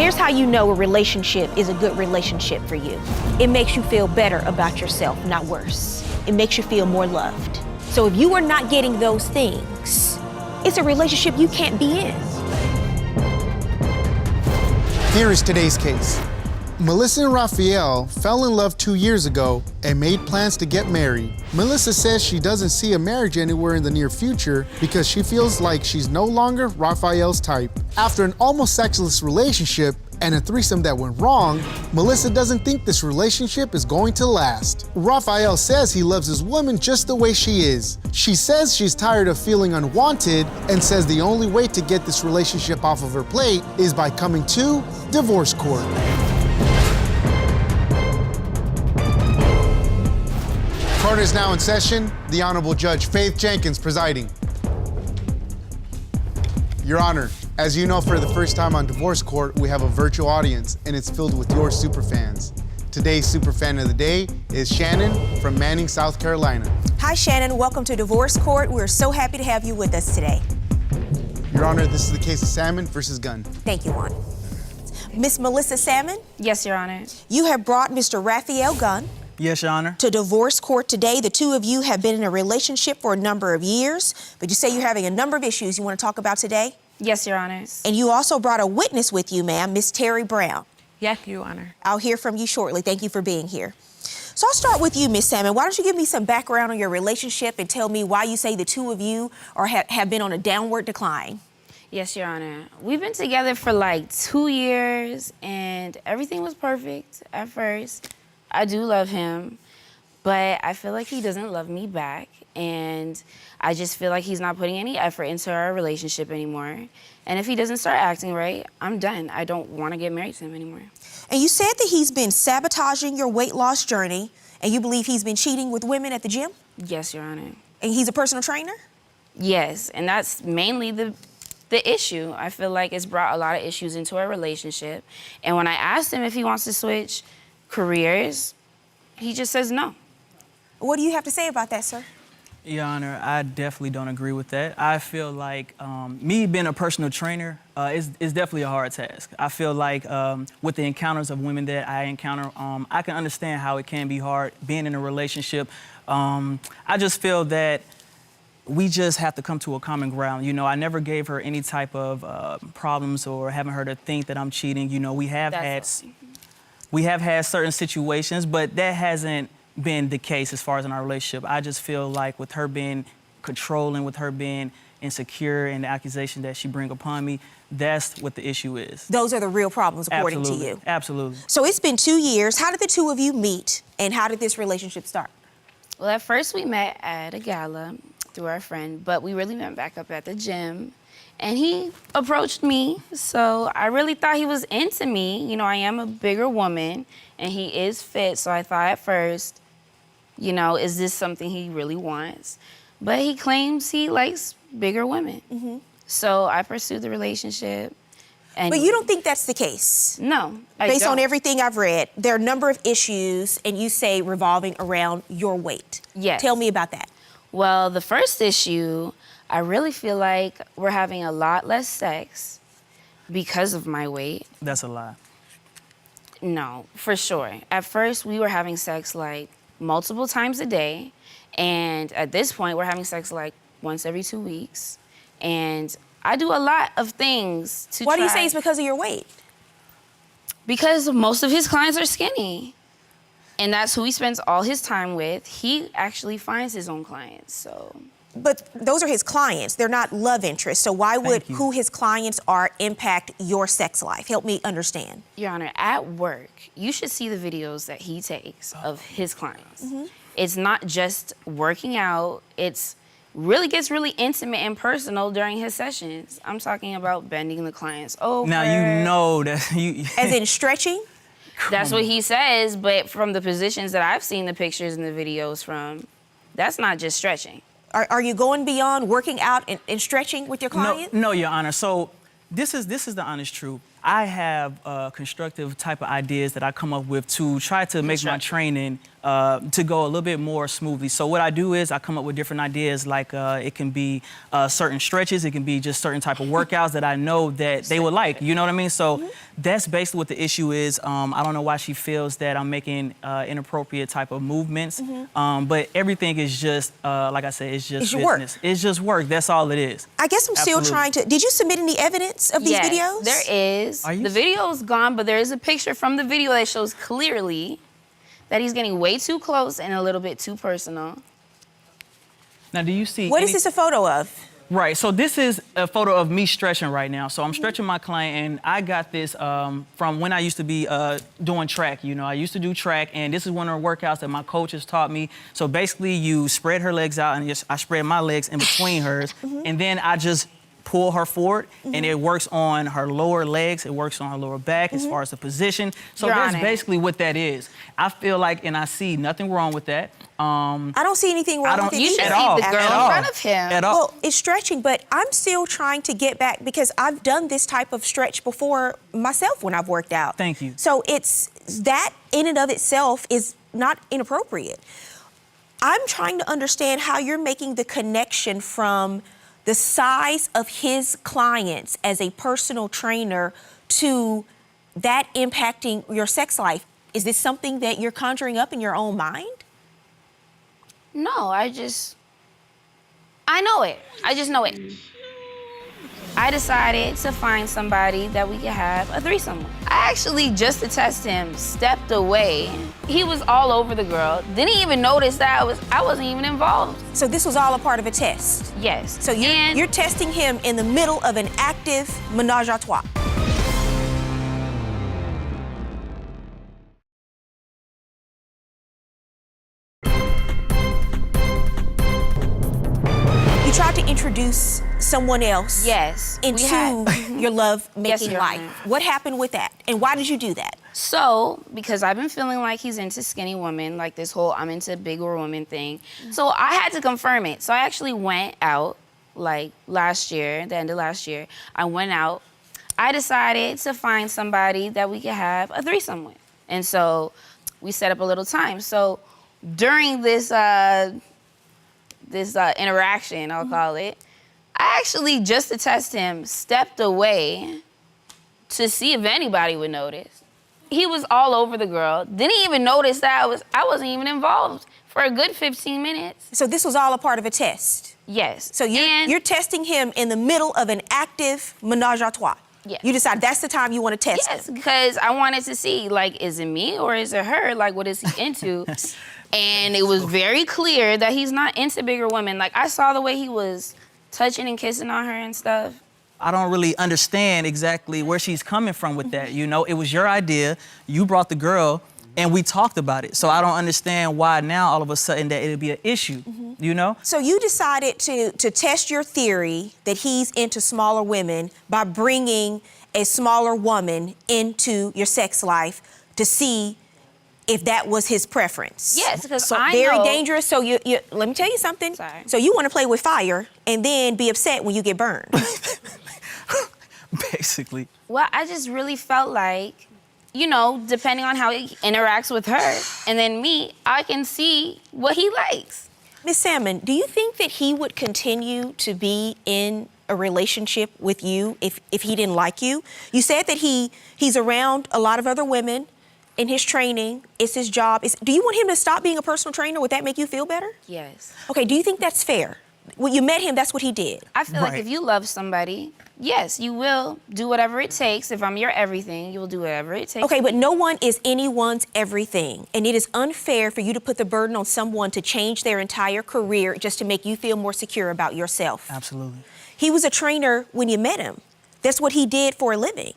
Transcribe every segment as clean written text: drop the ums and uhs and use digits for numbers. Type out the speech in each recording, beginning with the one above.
Here's how you know a relationship is a good relationship for you. It makes you feel better about yourself, not worse. It makes you feel more loved. So if you are not getting those things, it's a relationship you can't be in. Here is today's case. Melissa and Raphael fell in love 2 years ago and made plans to get married. Melissa says she doesn't see a marriage anywhere in the near future because she feels like she's no longer Raphael's type. After an almost sexless relationship and a threesome that went wrong, Melissa doesn't think this relationship is going to last. Raphael says he loves his woman just the way she is. She says she's tired of feeling unwanted and says the only way to get this relationship off of her plate is by coming to divorce court. Court is now in session. The Honorable Judge Faith Jenkins presiding. Your Honor, as you know, for the first time on divorce court, we have a virtual audience, and it's filled with your superfans. Today's superfan of the day is Shannon from Manning, South Carolina. Hi, Shannon. Welcome to divorce court. We're so happy to have you with us today. Your Honor, this is the case of Salmon versus Gunn. Thank you, Juan. Miss Melissa Salmon? Yes, Your Honor. You have brought Mr. Raphael Gunn. Yes, Your Honor. To divorce court today. The two of you have been in a relationship for a number of years, but you say you're having a number of issues you want to talk about today? Yes, Your Honor. And you also brought a witness with you, ma'am, Miss Terry Brown. Yes, Your Honor. I'll hear from you shortly. Thank you for being here. So I'll start with you, Miss Salmon. Why don't you give me some background on your relationship and tell me why you say the two of you have been on a downward decline? Yes, Your Honor. We've been together for like 2 years, and everything was perfect at first. I do love him, but I feel like he doesn't love me back, and I just feel like he's not putting any effort into our relationship anymore. And if he doesn't start acting right, I'm done. I don't want to get married to him anymore. And you said that he's been sabotaging your weight loss journey, and you believe he's been cheating with women at the gym? Yes, Your Honor. And he's a personal trainer? Yes, and that's mainly the issue. I feel like it's brought a lot of issues into our relationship. And when I asked him if he wants to switch careers, he just says no. What do you have to say about that, sir? Your Honor, I definitely don't agree with that. I feel like me being a personal trainer is definitely a hard task. I feel like with the encounters of women that I encounter, I can understand how it can be hard being in a relationship. I just feel that we just have to come to a common ground. You know, I never gave her any type of problems or haven't heard her think that I'm cheating. You know, we have had certain situations, but that hasn't been the case as far as in our relationship. I just feel like with her being controlling, with her being insecure and the accusation that she brings upon me, that's what the issue is. Those are the real problems, according to you. Absolutely. So it's been 2 years. How did the two of you meet, and how did this relationship start? Well, at first we met at a gala through our friend, but we really met back up at the gym. And he approached me, so I really thought he was into me. You know, I am a bigger woman, and he is fit, so I thought at first, you know, is this something he really wants? But he claims he likes bigger women. Mm-hmm. So I pursued the relationship. And but you don't think that's the case? No, I Based don't. on everything I've read, there are a number of issues, and you say revolving around your weight. Yes. Tell me about that. Well, the first issue, I really feel like we're having a lot less sex because of my weight. That's a lie. No, for sure. At first, we were having sex like multiple times a day. And at this point, we're having sex like once every 2 weeks. And I do a lot of things to Why do you say it's because of your weight? Because most of his clients are skinny. And that's who he spends all his time with. He actually finds his own clients, so. But those are his clients. They're not love interests. So why would who his clients are impact your sex life? Help me understand. Your Honor, at work, you should see the videos that he takes of his clients. Mm-hmm. It's not just working out. It's really gets really intimate and personal during his sessions. I'm talking about bending the clients over. Now you know that you... As in stretching? That's what he says, but from the positions that I've seen the pictures and the videos from, that's not just stretching. Are you going beyond working out and stretching with your clients? No, Your Honor. So this is the honest truth. I have constructive type of ideas that I come up with to try to make my training to go a little bit more smoothly. So what I do is I come up with different ideas, like it can be certain stretches, it can be just certain type of workouts that I know that they would like, you know what I mean? So that's basically what the issue is. I don't know why she feels that I'm making inappropriate type of movements, but everything is just, like I said, it's just It's your business. work. It's just work, that's all it is. I guess I'm still trying to. Did you submit any evidence of these Yes, videos? there is. Are you The video is gone, but there is a picture from the video that shows clearly that he's getting way too close and a little bit too personal. Now, do you see What is this a photo of? Right, so this is a photo of me stretching right now. So I'm stretching my client, and I got this from when I used to be doing track. You know, I used to do track, and this is one of the workouts that my coaches taught me. So basically, you spread her legs out, and I spread my legs in between hers, and then I just pull her forward, and it works on her lower legs, it works on her lower back as far as the position. So You're that's on it. basically what that is. I feel like, and I see nothing wrong with that. I don't see anything wrong with it You should either. see At all, the girl at in all. front of him. At all. Well, it's stretching, but I'm still trying to get back because I've done this type of stretch before myself when I've worked out. Thank you. So it's that in and of itself is not inappropriate. I'm trying to understand how you're making the connection from the size of his clients as a personal trainer to that impacting your sex life. Is this something that you're conjuring up in your own mind? No, I know it. I just know it. I decided to find somebody that we could have a threesome with. I actually, just to test him, stepped away. He was all over the girl. Didn't even notice that I wasn't even involved. So this was all a part of a test. Yes. So you're testing him in the middle of an active menage a trois. You tried to introduce someone else Yes. we into had- your love-making Your life. Honor. What happened with that? And why did you do that? So, because I've been feeling like he's into skinny women, like this whole I'm into bigger women thing. So I had to confirm it. So I actually went out, like last year, the end of last year, I went out. I decided to find somebody that we could have a threesome with. And so we set up a little time. So during this interaction, I'll call it, I actually, just to test him, stepped away to see if anybody would notice. He was all over the girl. Didn't even notice that I wasn't even involved for a good 15 minutes. So this was all a part of a test. Yes. So you're testing him in the middle of an active menage a trois. Yes. You decide that's the time you want to test Yes, him. because I wanted to see, like, is it me or is it her? Like, what is he into? And it was very clear that he's not into bigger women. Like, I saw the way he was touching and kissing on her and stuff. I don't really understand exactly where she's coming from with that. You know, it was your idea. You brought the girl, and we talked about it. So I don't understand why now all of a sudden that it'll be an issue. You know? So you decided to test your theory that he's into smaller women by bringing a smaller woman into your sex life to see if that was his preference. Yes, because So I very know. dangerous. So you let me tell you something. Sorry. So you want to play with fire and then be upset when you get burned. Basically. Well, I just really felt like, you know, depending on how he interacts with her and then me, I can see what he likes. Miss Salmon, do you think that he would continue to be in a relationship with you if he didn't like you? You said that he's around a lot of other women in his training. It's his job. Do you want him to stop being a personal trainer? Would that make you feel better? Yes. Okay, do you think that's fair? When you met him, that's what he did. I feel like Right. if you love somebody, yes, you will do whatever it takes. If I'm your everything, you will do whatever it takes. Okay, but no one is anyone's everything. And it is unfair for you to put the burden on someone to change their entire career just to make you feel more secure about yourself. Absolutely. He was a trainer when you met him. That's what he did for a living.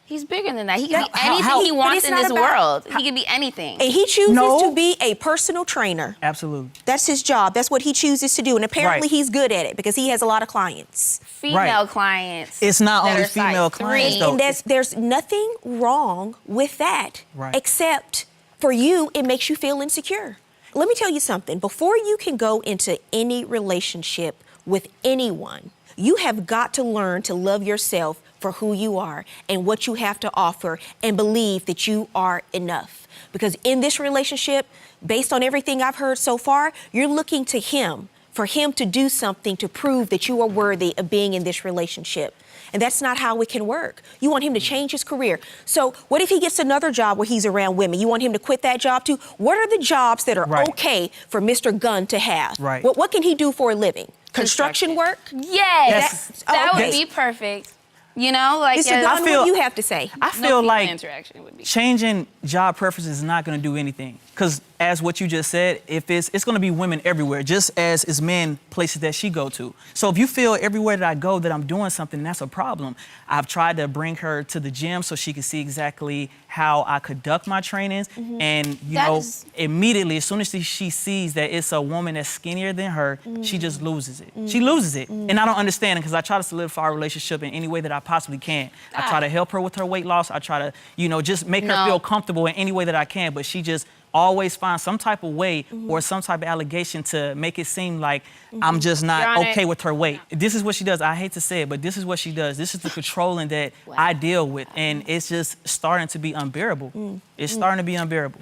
He's bigger than that. He can be How- anything how- he But wants it's in not this about- world. He can be anything. And he chooses No. to be a personal trainer. Absolutely. That's his job. That's what he chooses to do. And apparently Right. he's good at it because he has a lot of clients. Female Right. clients. It's not that only are size female clients, 3. though. And there's nothing wrong with that. Right. Except for you, it makes you feel insecure. Let me tell you something. Before you can go into any relationship with anyone, you have got to learn to love yourself for who you are and what you have to offer and believe that you are enough. Because in this relationship, based on everything I've heard so far, you're looking to him, for him to do something to prove that you are worthy of being in this relationship. And that's not how it can work. You want him to change his career. So what if he gets another job where he's around women? You want him to quit that job too? What are the jobs that are okay for Mr. Gunn to have? Right. What can he do for a living? Construction work? Yes, that okay. would be perfect. You know, like Mr. Gunn, what do you have to say? I feel like interaction would be changing job preferences is not going to do anything. Because as what you just said, if it's going to be women everywhere, just as is men places that she go to. So if you feel everywhere that I go that I'm doing something, that's a problem. I've tried to bring her to the gym so she can see exactly how I conduct my trainings. And, you know, immediately, as soon as she sees that it's a woman that's skinnier than her, she just loses it. She loses it. And I don't understand it because I try to solidify our relationship in any way that I possibly can. I try to help her with her weight loss. I try to, you know, just make her feel comfortable in any way that I can. But she just always finds some type of way or some type of allegation to make it seem like I'm just not okay with her weight. This is what she does. I hate to say it, but this is what she does. This is the controlling that I deal with. And it's just starting to be unbearable. It's starting to be unbearable.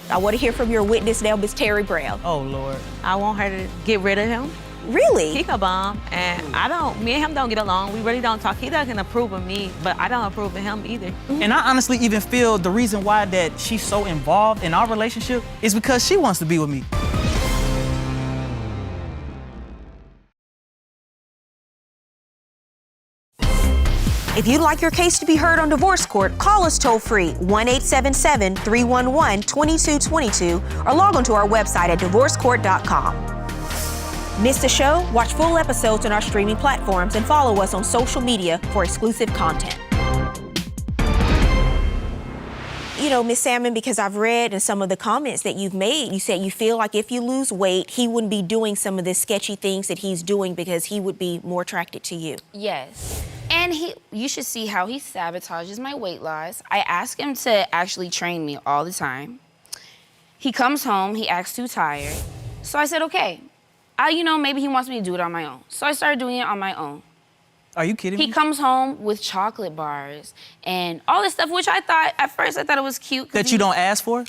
I want to hear from your witness now, Ms. Terry Brown. Oh, Lord. I want her to get rid of him. Really? He a bum, and me and him don't get along. We really don't talk. He doesn't approve of me, but I don't approve of him either. And I honestly even feel the reason why that she's so involved in our relationship is because she wants to be with me. If you'd like your case to be heard on divorce court, call us toll-free 1-877-311-2222 or log on to our website at divorcecourt.com. Miss the show? Watch full episodes on our streaming platforms and follow us on social media for exclusive content. You know, Miss Salmon, because I've read in some of the comments that you've made, you said you feel like if you lose weight, he wouldn't be doing some of the sketchy things that he's doing because he would be more attracted to you. Yes. And you should see how he sabotages my weight loss. I ask him to actually train me all the time. He comes home, he acts too tired. So I said, okay. You know, maybe he wants me to do it on my own. So I started doing it on my own. Are you kidding me? He comes home with chocolate bars and all this stuff, which at first I thought it was cute. That you don't ask for?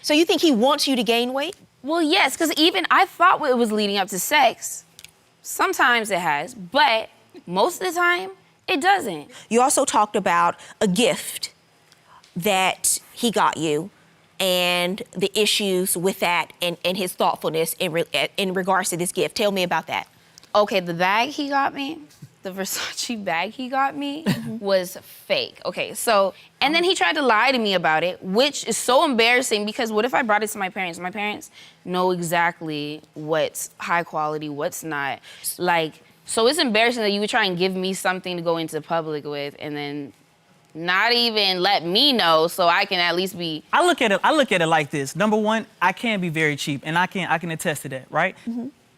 So you think he wants you to gain weight? Well, yes, because even I thought it was leading up to sex. Sometimes it has, but most of the time, it doesn't. You also talked about a gift that he got you and the issues with that and his thoughtfulness in regards to this gift. Tell me about that. Okay, the bag he got me, the Versace bag he got me was fake. Okay, so, and then he tried to lie to me about it, which is so embarrassing because what if I brought it to my parents? My parents know exactly what's high quality, what's not. Like, so it's embarrassing that you would try and give me something to go into public with and then not even let me know so I can at least be. I look at it like this. Number one, I can be very cheap, and I can attest to that, right?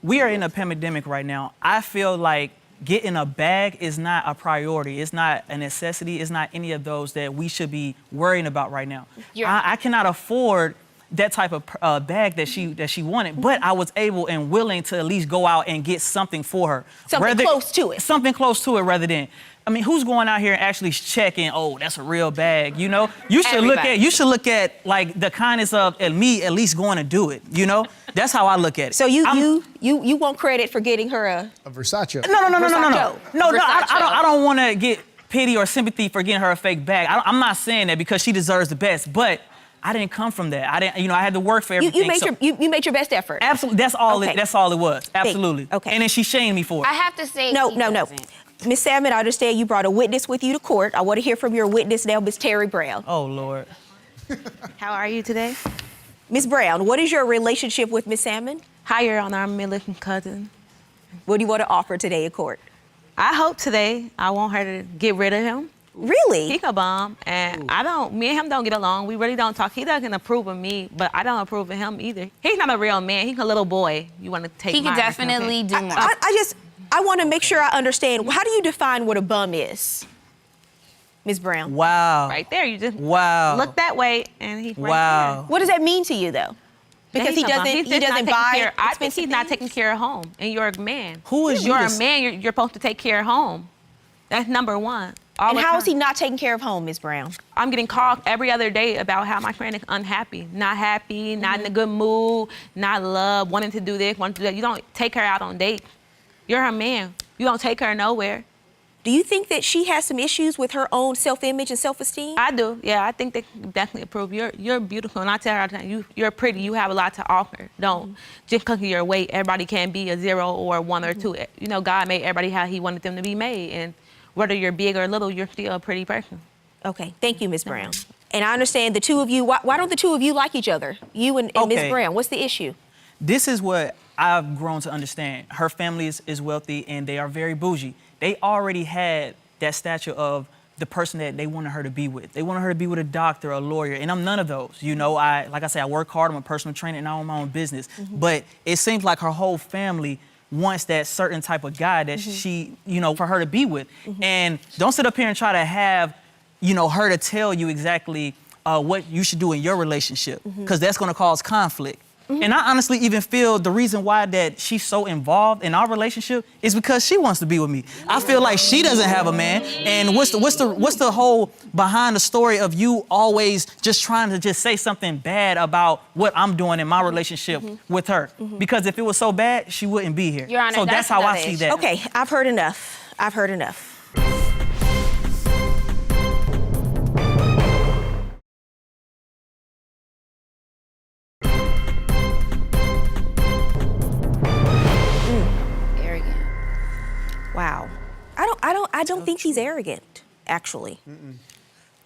We are in a pandemic right now. I feel like getting a bag is not a priority. It's not a necessity. It's not any of those that we should be worrying about right now. I cannot afford that type of bag that she wanted, but I was able and willing to at least go out and get something for her. Something close to it. Something close to it rather than, I mean, who's going out here and actually checking, oh, that's a real bag, you know? You should look at like the kindness of me at least going to do it, you know? That's how I look at it. So you want credit for getting her a Versace. No, I don't want to get pity or sympathy for getting her a fake bag. I'm not saying that because she deserves the best, but I didn't come from that. I had to work for everything. You made your best effort. Absolutely, that's all it was. Absolutely. Okay. And then she shamed me for it. I have to say No. Miss Salmon, I understand you brought a witness with you to court. I want to hear from your witness now, Miss Terry Brown. Oh, Lord. How are you today? Miss Brown, what is your relationship with Miss Salmon? Hi, Your Honor. I'm Milliken cousin. What do you want to offer today in court? I hope today I want her to get rid of him. Really? He a bum, and me and him don't get along. We really don't talk. He doesn't approve of me, but I don't approve of him either. He's not a real man. He's a little boy. You want to take He my could definitely do more. I want to make sure I understand. How do you define what a bum is, Ms. Brown? Wow. Right there, you just Wow. look that way, and he's right Wow. there. What does that mean to you, though? Because he doesn't buy. I think he's not taking care of home, and you're a man. Who is You're you a man. You're supposed to take care of home. That's number one. All And the how is time. he not taking care of home, Ms. Brown? I'm getting called every other day about how my friend is unhappy, not happy, not in a good mood, not loved, wanting to do this, wanting to do that. You don't take her out on dates. You're her man. You don't take her nowhere. Do you think that she has some issues with her own self-image and self-esteem? I do. Yeah, I think they definitely approve. You're beautiful, and I tell her all the time, you're pretty. You have a lot to offer. Don't just because of your weight. Everybody can be a 0 or a 1 or 2. You know, God made everybody how He wanted them to be made, and whether you're big or little, you're still a pretty person. Okay, thank you, Ms. Brown. And I understand the two of you, why don't the two of you like each other? You and Ms. Okay. Brown, what's the issue? This is what I've grown to understand. Her family is wealthy and they are very bougie. They already had that stature of the person that they wanted her to be with. They wanted her to be with a doctor, a lawyer, and I'm none of those. You know, like I say, I work hard, I'm a personal trainer, and I own my own business. But it seems like her whole family wants that certain type of guy that she, you know, for her to be with. And don't sit up here and try to have, you know, her to tell you exactly what you should do in your relationship, because that's gonna cause conflict. And I honestly even feel the reason why that she's so involved in our relationship is because she wants to be with me. I feel like she doesn't have a man. And what's the whole behind the story of you always just trying to just say something bad about what I'm doing in my relationship with her? Because if it was so bad, she wouldn't be here. Your Honor, so that's how I another see issue. that. Okay, I've heard enough. I've heard enough. Arrogant. Wow. I don't think he's arrogant, actually.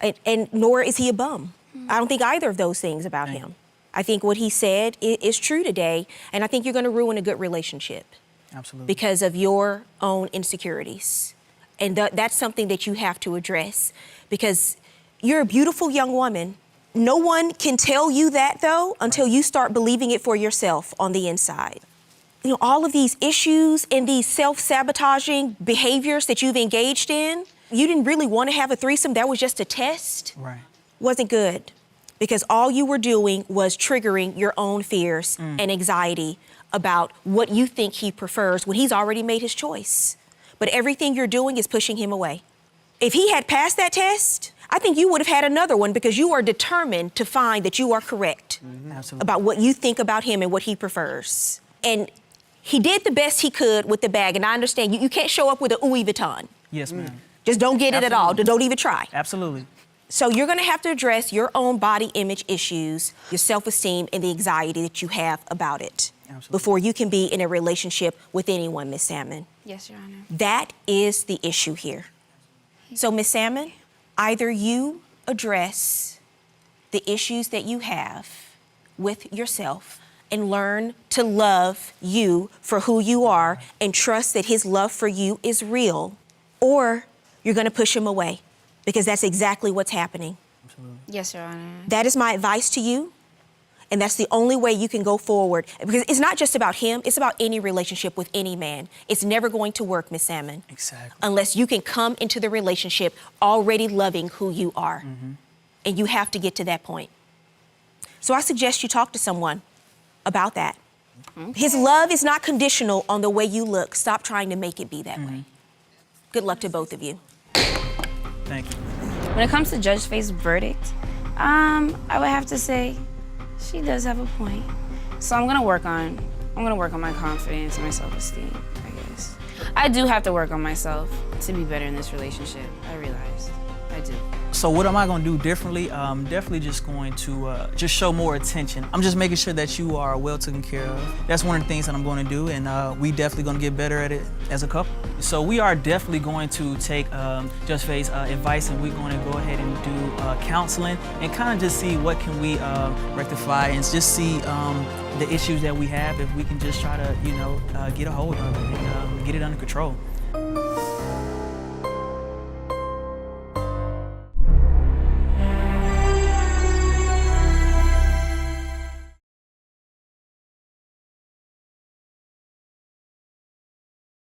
And nor is he a bum. I don't think either of those things about him. I think what he said is true today, and I think you're going to ruin a good relationship Absolutely. because of your own insecurities. And that's something that you have to address, because you're a beautiful young woman. No one can tell you that, though, until you start believing it for yourself on the inside. You know, all of these issues and these self-sabotaging behaviors that you've engaged in, you didn't really want to have a threesome. That was just a test. Right. Wasn't good, because all you were doing was triggering your own fears and anxiety about what you think he prefers when he's already made his choice. But everything you're doing is pushing him away. If he had passed that test, I think you would have had another one, because you are determined to find that you are correct Absolutely. about what you think about him and what he prefers. And he did the best he could with the bag, and I understand you can't show up with a Louis Vuitton. Yes, ma'am. Just don't get it at all. Absolutely. Don't even try. Absolutely. So you're gonna have to address your own body image issues, your self-esteem, and the anxiety that you have about it Absolutely. before you can be in a relationship with anyone, Miss Salmon. Yes, Your Honor. That is the issue here. So, Miss Salmon, either you address the issues that you have with yourself and learn to love you for who you are and trust that his love for you is real, or you're gonna push him away, because that's exactly what's happening. Yes, Your Honor. That is my advice to you, and that's the only way you can go forward, because it's not just about him, it's about any relationship with any man. It's never going to work, Miss Salmon, Exactly. unless you can come into the relationship already loving who you are. And you have to get to that point. So I suggest you talk to someone about that. His love is not conditional on the way you look. Stop trying to make it be that way. Good luck to both of you. Thank you. When it comes to Judge Faith's verdict, I would have to say she does have a point. So I'm gonna work on my confidence and my self-esteem, I guess. I do have to work on myself to be better in this relationship. I realized. I do. So what am I gonna do differently? Definitely just going to just show more attention. I'm just making sure that you are well taken care of. That's one of the things that I'm going to do, and we definitely gonna get better at it as a couple. So we are definitely going to take Judge Faith's advice, and we're going to go ahead and do counseling and kind of just see what can we rectify, and just see the issues that we have, if we can just try to, get a hold of it and get it under control.